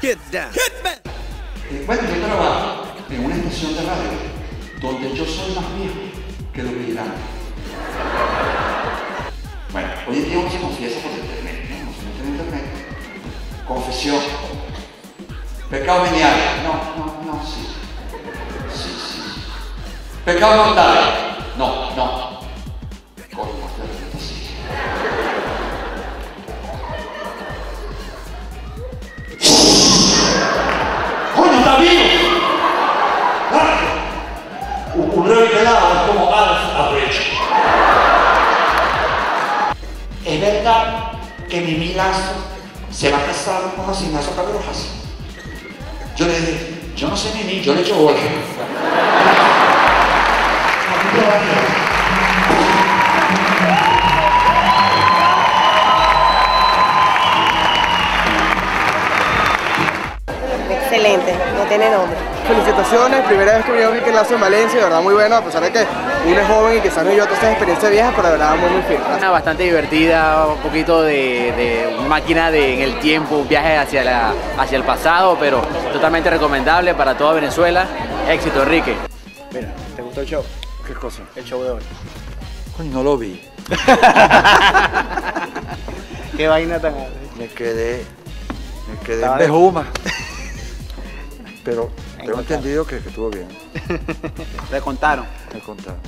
Get down. Bueno, yo trabajo en una estación de radio donde yo soy más viejo que los vigilantes. Bueno, hoy en día uno se confiesa por internet, ¿no? Uno se mete en internet. Confesión. Pecado venial. No, sí. Sí. Pecado mortal. No. Coño, de repente sí. ¡Coño, está vivo! Un revelado es como Alf Average. ¿Es verdad que Mimi Lazo se va a casar con José Ignacio Rojas? Yo le dije, yo no sé Mimi, yo le echo bola. Excelente, no tiene nombre. Felicitaciones, primera vez que vino Enrique Lazo en Valencia, de verdad muy bueno, a pesar de que uno es joven y quizás no lleva todas esas experiencias viejas, pero de verdad muy firme. Bastante divertida, un poquito de máquina en el tiempo, un viaje hacia el pasado, pero totalmente recomendable para toda Venezuela. Éxito, Enrique. Mira, ¿te gustó el show? ¿Qué cosa? El show de hoy. Coño, no lo vi. Qué vaina tan... Me quedé en Bejuma. Pero tengo entendido que estuvo bien. Le contaron. Me contaron.